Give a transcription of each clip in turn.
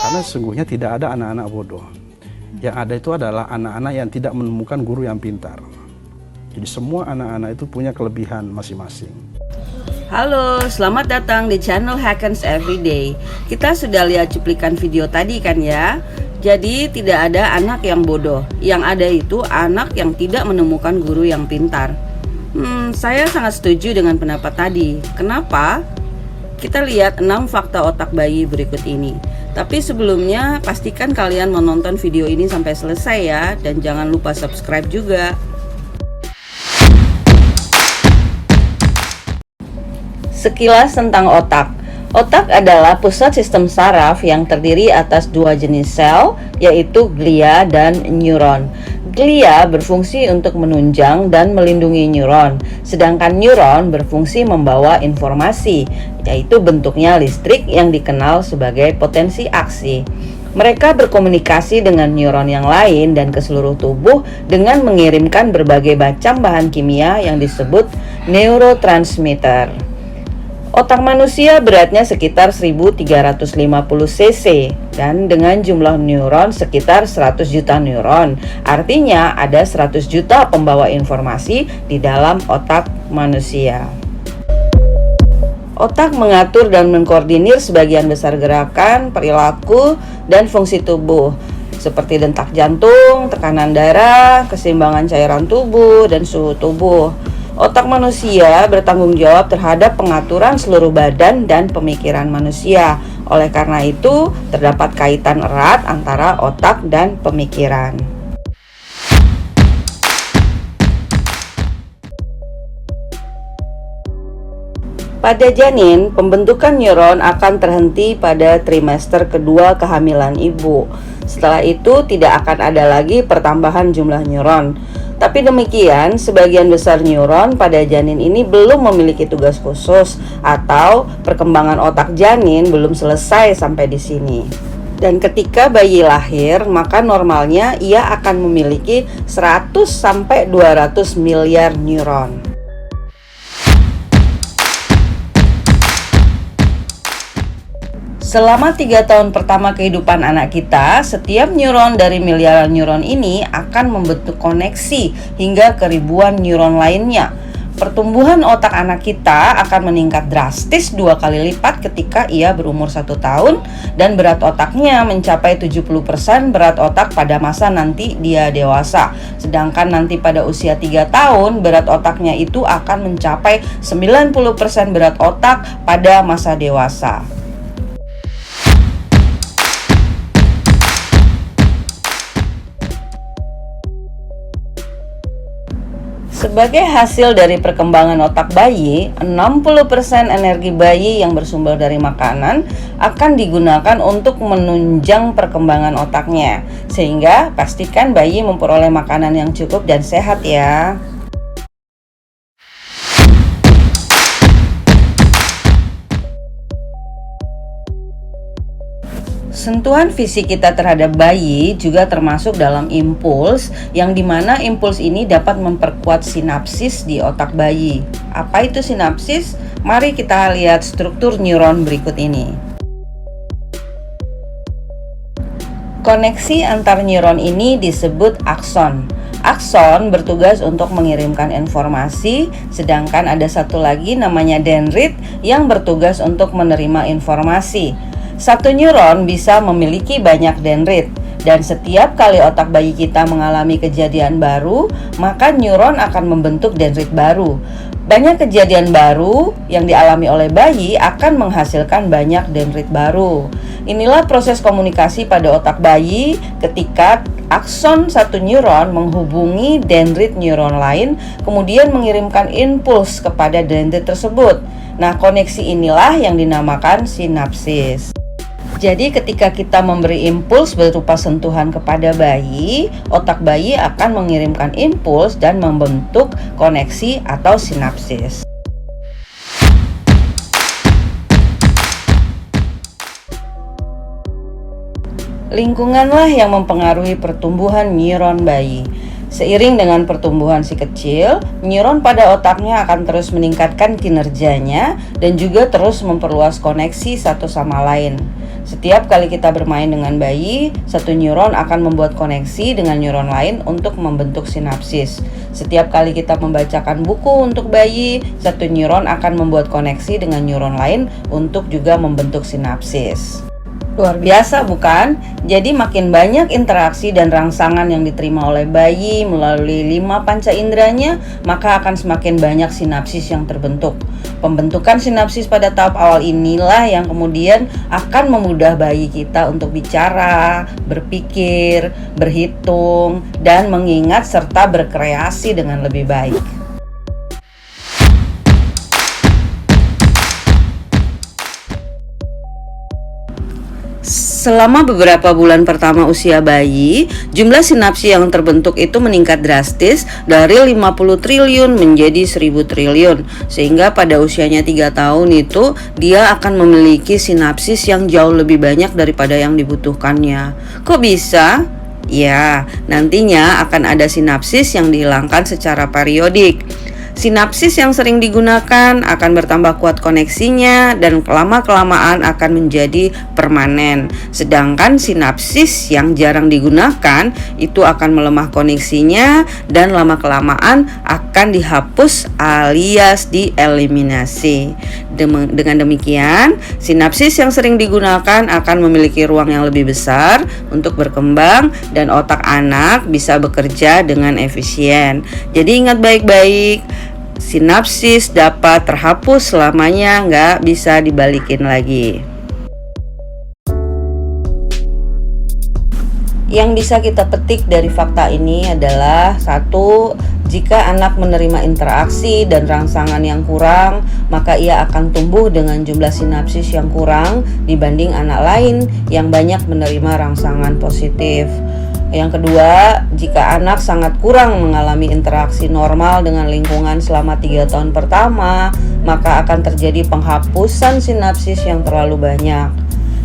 Karena sesungguhnya tidak ada anak-anak bodoh. Yang ada itu adalah anak-anak yang tidak menemukan guru yang pintar. Jadi semua anak-anak itu punya kelebihan masing-masing. Halo, selamat datang di channel Hackens Everyday. Kita sudah lihat cuplikan video tadi kan ya. Jadi tidak ada anak yang bodoh. Yang ada itu anak yang tidak menemukan guru yang pintar. Saya sangat setuju dengan pendapat tadi. Kenapa? Kita lihat 6 fakta otak bayi berikut ini. Tapi sebelumnya pastikan kalian menonton video ini sampai selesai ya. Dan jangan lupa subscribe juga. Sekilas tentang otak. Otak adalah pusat sistem saraf yang terdiri atas dua jenis sel, yaitu glia dan neuron. Glia berfungsi untuk menunjang dan melindungi neuron, sedangkan neuron berfungsi membawa informasi, yaitu bentuknya listrik yang dikenal sebagai potensi aksi. Mereka berkomunikasi dengan neuron yang lain dan ke seluruh tubuh dengan mengirimkan berbagai macam bahan kimia yang disebut neurotransmitter. Otak manusia beratnya sekitar 1350 cc dan dengan jumlah neuron sekitar 100 juta neuron. Artinya ada 100 juta pembawa informasi di dalam otak manusia. Otak mengatur dan mengkoordinir sebagian besar gerakan, perilaku, dan fungsi tubuh seperti detak jantung, tekanan darah, keseimbangan cairan tubuh, dan suhu tubuh. Otak manusia bertanggung jawab terhadap pengaturan seluruh badan dan pemikiran manusia. Oleh karena itu, terdapat kaitan erat antara otak dan pemikiran. Pada janin, pembentukan neuron akan terhenti pada trimester kedua kehamilan ibu. Setelah itu, tidak akan ada lagi pertambahan jumlah neuron. Tapi demikian, sebagian besar neuron pada janin ini belum memiliki tugas khusus atau perkembangan otak janin belum selesai sampai di sini. Dan ketika bayi lahir, maka normalnya ia akan memiliki 100 sampai 200 miliar neuron. Selama 3 tahun pertama kehidupan anak kita, setiap neuron dari miliaran neuron ini akan membentuk koneksi hingga ke ribuan neuron lainnya. Pertumbuhan otak anak kita akan meningkat drastis 2 kali lipat ketika ia berumur 1 tahun dan berat otaknya mencapai 70% berat otak pada masa nanti dia dewasa. Sedangkan nanti pada usia 3 tahun, berat otaknya itu akan mencapai 90% berat otak pada masa dewasa. Sebagai hasil dari perkembangan otak bayi, 60% energi bayi yang bersumber dari makanan akan digunakan untuk menunjang perkembangan otaknya. Sehingga pastikan bayi memperoleh makanan yang cukup dan sehat ya. Sentuhan fisik kita terhadap bayi juga termasuk dalam impuls, yang dimana impuls ini dapat memperkuat sinapsis di otak bayi. Apa itu sinapsis? Mari kita lihat struktur neuron berikut ini. Koneksi antar neuron ini disebut akson. Akson bertugas untuk mengirimkan informasi, sedangkan ada satu lagi namanya dendrit yang bertugas untuk menerima informasi. Satu neuron bisa memiliki banyak dendrit, dan setiap kali otak bayi kita mengalami kejadian baru, maka neuron akan membentuk dendrit baru. Banyak kejadian baru yang dialami oleh bayi akan menghasilkan banyak dendrit baru. Inilah proses komunikasi pada otak bayi ketika akson satu neuron menghubungi dendrit neuron lain, kemudian mengirimkan impuls kepada dendrit tersebut. Nah, koneksi inilah yang dinamakan sinapsis. Jadi ketika kita memberi impuls berupa sentuhan kepada bayi, otak bayi akan mengirimkan impuls dan membentuk koneksi atau sinapsis. Lingkunganlah yang mempengaruhi pertumbuhan neuron bayi. Seiring dengan pertumbuhan si kecil, neuron pada otaknya akan terus meningkatkan kinerjanya dan juga terus memperluas koneksi satu sama lain. Setiap kali kita bermain dengan bayi, satu neuron akan membuat koneksi dengan neuron lain untuk membentuk sinapsis. Setiap kali kita membacakan buku untuk bayi, satu neuron akan membuat koneksi dengan neuron lain untuk juga membentuk sinapsis. Luar biasa bukan? Jadi makin banyak interaksi dan rangsangan yang diterima oleh bayi melalui 5 panca inderanya, maka akan semakin banyak sinapsis yang terbentuk. Pembentukan sinapsis pada tahap awal inilah yang kemudian akan memudah bayi kita untuk bicara, berpikir, berhitung, dan mengingat serta berkreasi dengan lebih baik. Selama beberapa bulan pertama usia bayi, jumlah sinapsi yang terbentuk itu meningkat drastis dari 50 triliun menjadi 1000 triliun. Sehingga pada usianya 3 tahun itu dia akan memiliki sinapsis yang jauh lebih banyak daripada yang dibutuhkannya. Kok bisa? Ya, nantinya akan ada sinapsis yang dihilangkan secara periodik. Sinapsis yang sering digunakan akan bertambah kuat koneksinya dan lama-kelamaan akan menjadi permanen. Sedangkan sinapsis yang jarang digunakan itu akan melemah koneksinya dan lama-kelamaan akan dihapus alias dieliminasi. Dengan demikian, sinapsis yang sering digunakan akan memiliki ruang yang lebih besar untuk berkembang dan otak anak bisa bekerja dengan efisien. Jadi ingat baik-baik, sinapsis dapat terhapus selamanya, nggak bisa dibalikin lagi. Yang bisa kita petik dari fakta ini adalah 1. Jika anak menerima interaksi dan rangsangan yang kurang, maka ia akan tumbuh dengan jumlah sinapsis yang kurang dibanding anak lain yang banyak menerima rangsangan positif. Yang kedua, jika anak sangat kurang mengalami interaksi normal dengan lingkungan selama 3 tahun pertama, maka akan terjadi penghapusan sinapsis yang terlalu banyak.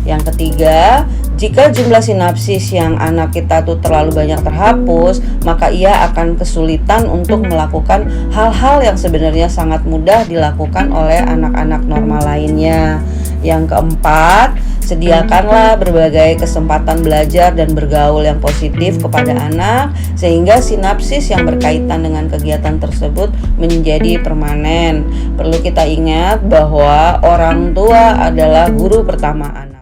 Yang ketiga, jika jumlah sinapsis yang anak kita tuh terlalu banyak terhapus, maka ia akan kesulitan untuk melakukan hal-hal yang sebenarnya sangat mudah dilakukan oleh anak-anak normal lainnya. Yang keempat, sediakanlah berbagai kesempatan belajar dan bergaul yang positif kepada anak sehingga sinapsis yang berkaitan dengan kegiatan tersebut menjadi permanen. Perlu kita ingat bahwa orang tua adalah guru pertama anak.